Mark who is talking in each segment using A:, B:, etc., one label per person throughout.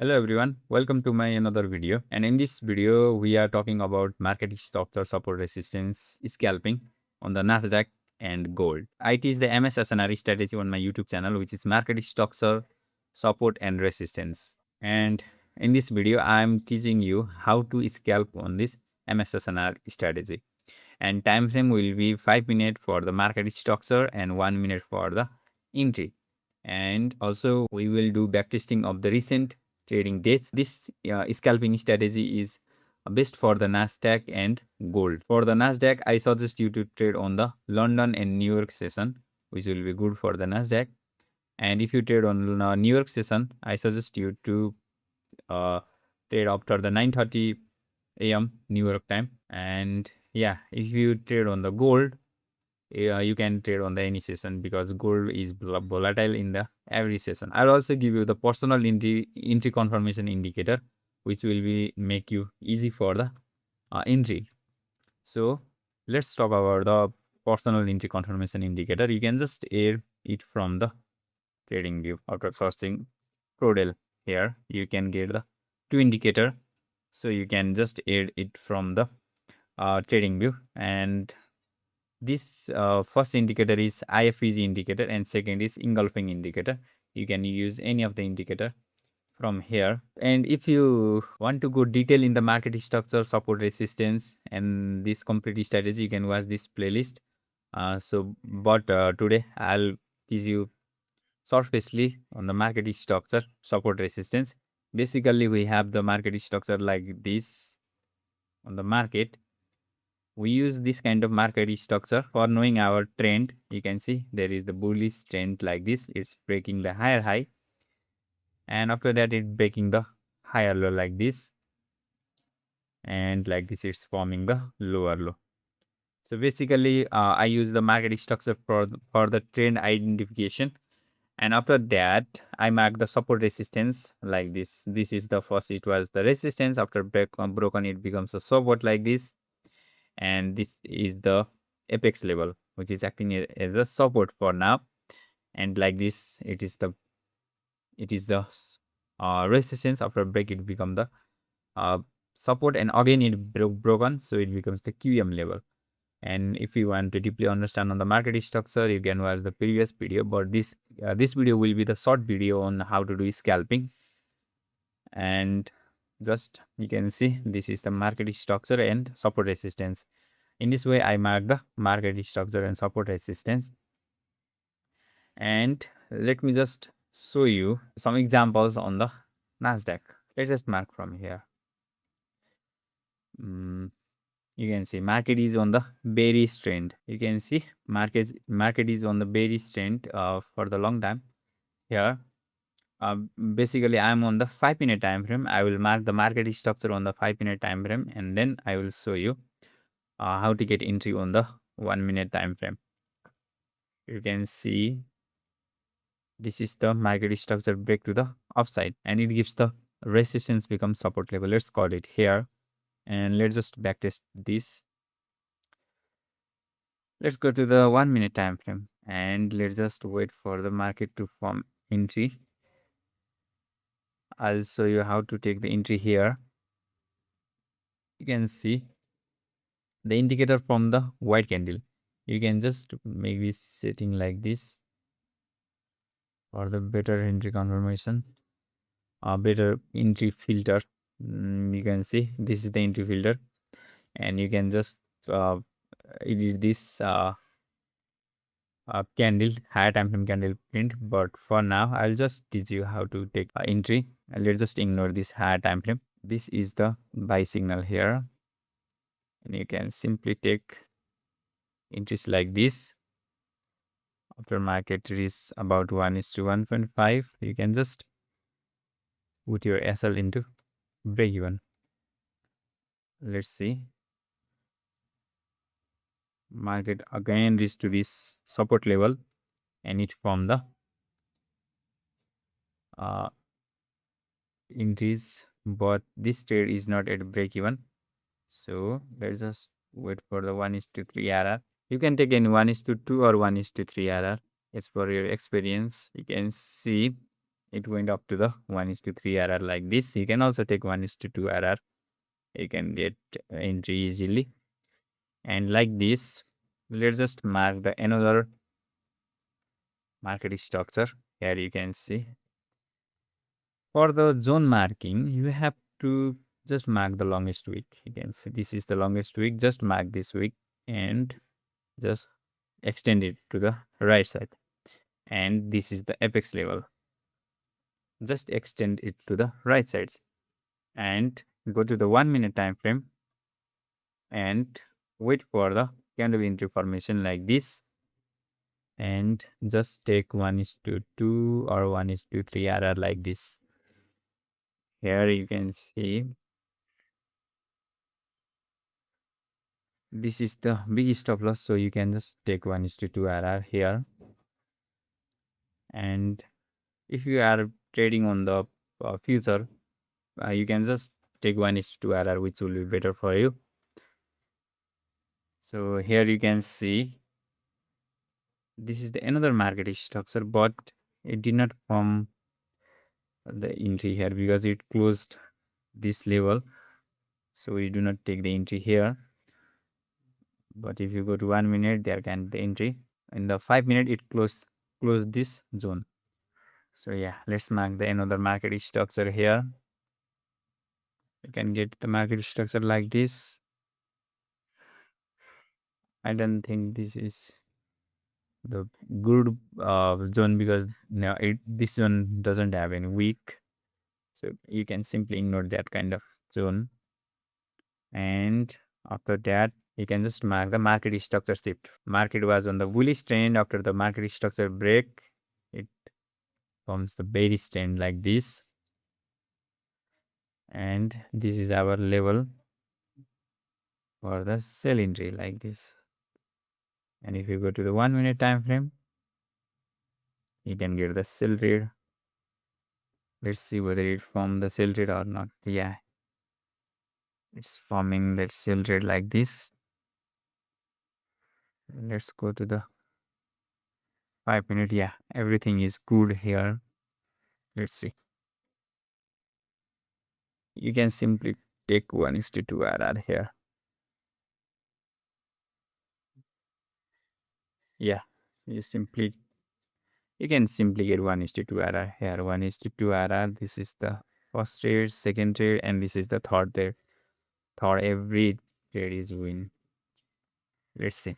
A: Hello everyone, welcome to my another video. And in this video, we are talking about market structure, support, resistance, scalping on the Nasdaq and Gold. I teach the MS-SNR strategy on my YouTube channel, which is market structure, support, and resistance. And in this video, I am teaching you how to scalp on this MS-SNR strategy. And time frame will be 5 minutes for the market structure and 1 minute for the entry. And also, we will do backtesting of the recent trading days. This scalping strategy is best for the Nasdaq and Gold. For the Nasdaq, I suggest you to trade on the London and New York session, which will be good for the Nasdaq. And if you trade on New York session, I suggest you to trade after the 9:30 a.m. New York time. And yeah, if you trade on the Gold, you can trade on the any session because gold is volatile in the every session. I'll also give you the personal entry confirmation indicator, which will be make you easy for the entry. So let's talk about the personal entry confirmation indicator. You can just add it from the trading view. After searching PRODEL here, you can get the two indicator. So you can just add it from the trading view. And this first indicator is IFEG indicator and second is engulfing indicator. You can use any of the indicator from here. And if you want to go detail in the market structure, support, resistance, and this complete strategy, you can watch this playlist. But today I'll teach you surfacely on the market structure, support, resistance. Basically, we have the market structure like this on the market. We use this kind of market structure for knowing our trend. You can see there is the bullish trend like this. It's breaking the higher high, and after that it breaking the higher low like this, and like this it's forming the lower low. So basically I use the market structure for the trend identification, and after that I mark the support resistance like this. This is the first, it was the resistance. After broken, it becomes a support like this, and this is the apex level, which is acting as a support for now. And like this, it is the resistance. After break, it become the support, and again it broken, so it becomes the QM level. And if you want to deeply understand on the market structure, you can watch the previous video, but this video will be the short video on how to do scalping. And just you can see this is the market structure and support resistance. In this way, I mark the market structure and support resistance. And let me just show you some examples on the Nasdaq. Let's just mark from here. You can see market is on the bearish trend. You can see market is on the bearish trend for the long time here. Basically, I'm on the 5-minute time frame. I will mark the market structure on the 5-minute time frame, and then I will show you how to get entry on the 1-minute time frame. You can see this is the market structure break to the upside, and it gives the resistance become support level. Let's call it here, and let's just backtest this. Let's go to the 1-minute time frame, and let's just wait for the market to form entry. I'll show you how to take the entry here. You can see the indicator from the white candle. You can just make this setting like this for the better entry confirmation, better entry filter. You can see this is the entry filter, and you can just edit this candle, higher time frame candle print. But for now, I'll just teach you how to take entry, and let's just ignore this higher time frame. This is the buy signal here, and you can simply take entries like this. After market is about 1:1.5, you can just put your SL into break even. Let's see. Market again reached to this support level, and it formed the increase, but this trade is not at break even. So let's just wait for the 1:3 RR. You can take in 1:2 or 1:3 RR as per your experience. You can see it went up to the 1:3 RR like this. You can also take 1:2 RR. You can get entry easily. And like this, let's just mark the another market structure. Here you can see. For the zone marking, you have to just mark the longest wick. You can see this is the longest wick. Just mark this wick and just extend it to the right side. And this is the apex level. Just extend it to the right sides and go to the 1 minute time frame and wait for the candle entry formation like this, and just take 1:2 or 1:3 RR like this. Here you can see this is the big stop loss, so you can just take 1:2 RR here. And if you are trading on the future, you can just take 1:2 RR, which will be better for you. So here you can see this is the another market structure, but it did not form the entry here because it closed this level, so we do not take the entry here. But if you go to 1 minute, there can be entry. In the 5 minute, it closed this zone. So yeah, let's mark the another market structure here. You can get the market structure like this. I don't think this is the good zone because now this one doesn't have any weak, so you can simply ignore that kind of zone. And after that, you can just mark the market structure shift. Market was on the bullish trend. After the market structure break, it forms the bearish trend like this, and this is our level for the sell entry like this. And if you go to the 1 minute time frame, you can get the sell trade. Let's see whether it formed the sell trade or not. Yeah, it's forming that sell trade like this. Let's go to the 5 minute. Yeah, everything is good here. Let's see. You can simply take 1:2 RR here. Yeah, you can simply get 1:2 RR here. 1:2 RR. This is the first trade, second trade, and this is the third trade. Third, every trade is win. Let's see.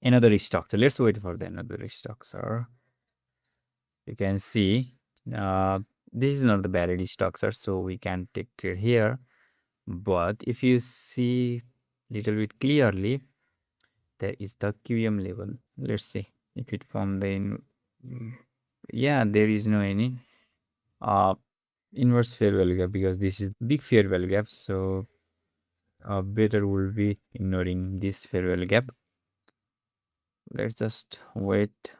A: Another structure. Let's wait for the another structure. You can see this is not the valid structure, so we can take trade here. But if you see little bit clearly, there is the QM level. Let's see if it form the yeah, there is no any inverse fair value gap because this is big fair value gap, so better will be ignoring this fair value gap. Let's just wait.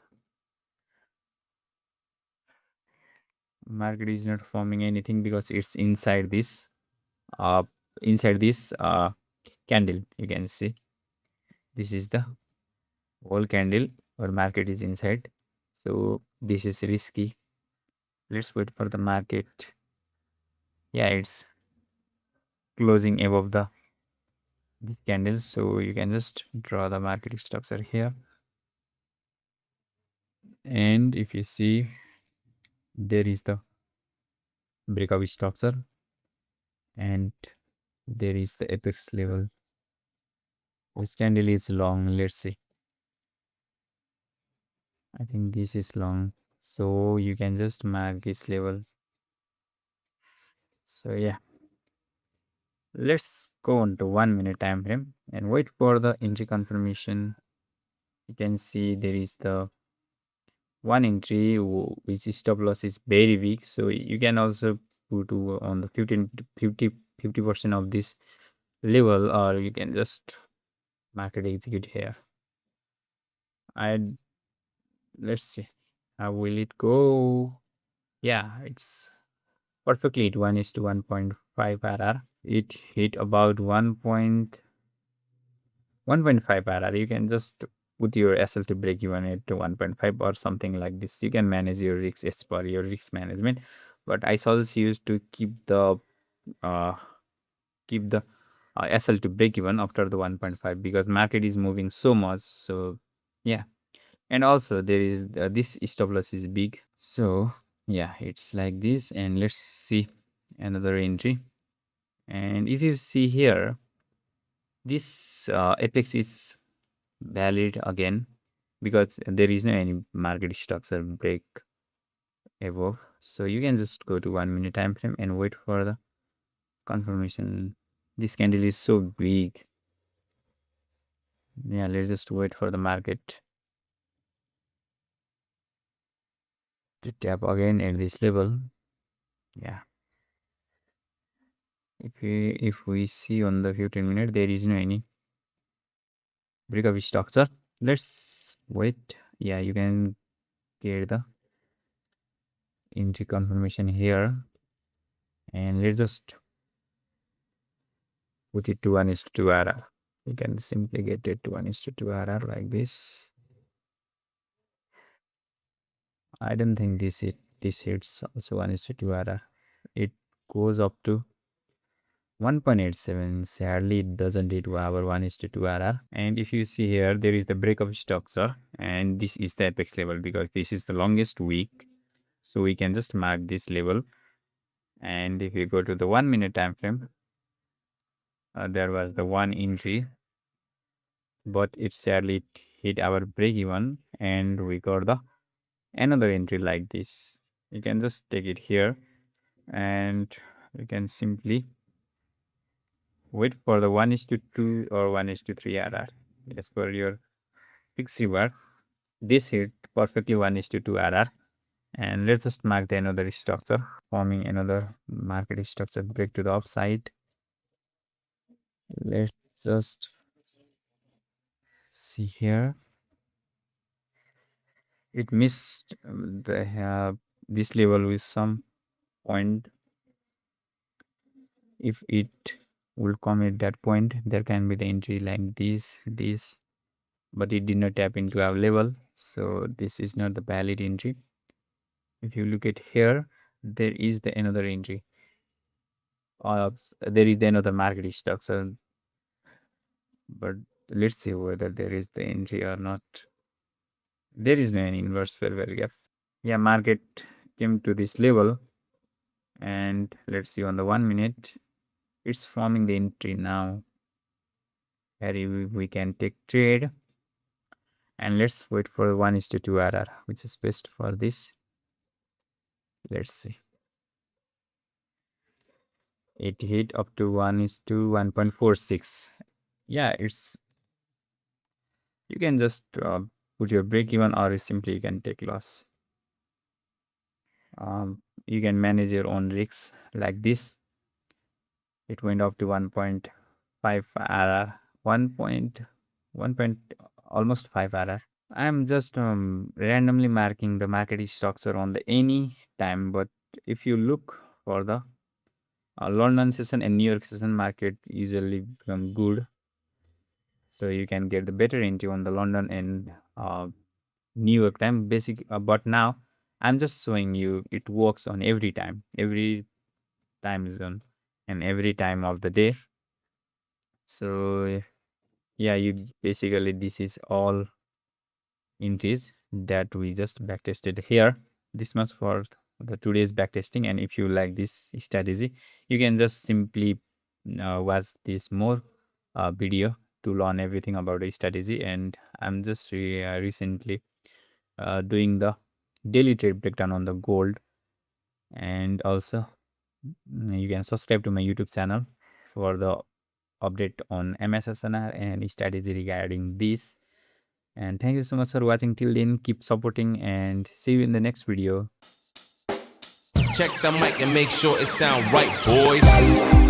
A: Market is not forming anything because it's inside this candle. You can see this is the whole candle, or market is inside, so this is risky. Let's wait for the market. Yeah, it's closing above the this candle, so you can just draw the market structure here. And if you see, there is the breakout structure and there is the apex level. This candle is long. Let's see. I think this is long, so you can just mark this level. So yeah, let's go on to 1 minute time frame and wait for the entry confirmation. You can see there is the one entry which stop loss is very weak, so you can also put on the 50% of this level, or you can just market execute here. Let's see how will it go. Yeah, it's perfectly at 1:1.5 RR. It hit about 1.5 RR. You can just put your SL to break even at 1.5 or something like this. You can manage your risks as per your risk management, but I suggest you to keep the uh, SL to break even after the 1.5 because market is moving so much. So yeah, and also there is this stop loss is big. So yeah, it's like this. And let's see another entry. And if you see here, this apex is valid again because there is no any market structure break above. So you can just go to 1 minute time frame and wait for the confirmation. This candle is so big. Yeah, let's just wait for the market to tap again at this level. Yeah, if we see on the 15 minute, there is no any break of structure. Let's wait. Yeah, you can get the entry confirmation here, and let's just put it to 1:2 RR. You can simply get it to 1:2 RR like this. I don't think this hits also 1:2 RR. It goes up to 1.87. Sadly, it doesn't hit our 1:2 RR. And if you see here, there is the break of structure, and this is the apex level because this is the longest week. So we can just mark this level. And if you go to the 1 minute time frame, there was the one entry, but it sadly hit our break even, and we got the another entry like this. You can just take it here, and you can simply wait for the 1:2 or 1:3 RR as per your fixed reward. This hit perfectly 1:2 RR, and let's just mark the another structure, forming another market structure break to the upside. Let's just see here. It missed this level with some point. If it will come at that point, there can be the entry like this, but it did not tap into our level, so this is not the valid entry. If you look at here, there is the another entry. There is the another market structure, but let's see whether there is the entry or not. There is no any inverse fair value gap. Yeah, market came to this level, and let's see on the 1 minute, it's forming the entry now. Here we can take trade, and let's wait for 1:2 RR, which is best for this. Let's see. It hit up to 1:1.46. Yeah, it's you can just put your break even, or simply you can take loss. You can manage your own risks like this. It went up to 1.5 RR, 1.1 almost 5 RR. I'm just randomly marking the market structure on the any time, but if you look for the London session and New York session, market usually become good, so you can get the better entry on the London and New York time basic. But now I'm just showing you it works on every time zone and every time of the day. So yeah, you basically this is all entries that we just backtested here. This much for the today's backtesting. And if you like this strategy, you can just simply watch this more video to learn everything about the strategy. And I'm just recently doing the daily trade breakdown on the gold. And also you can subscribe to my YouTube channel for the update on MS-SNR and strategy regarding this. And thank you so much for watching till then. Keep supporting and see you in the next video.
B: Check the mic and make sure it sound right, boys.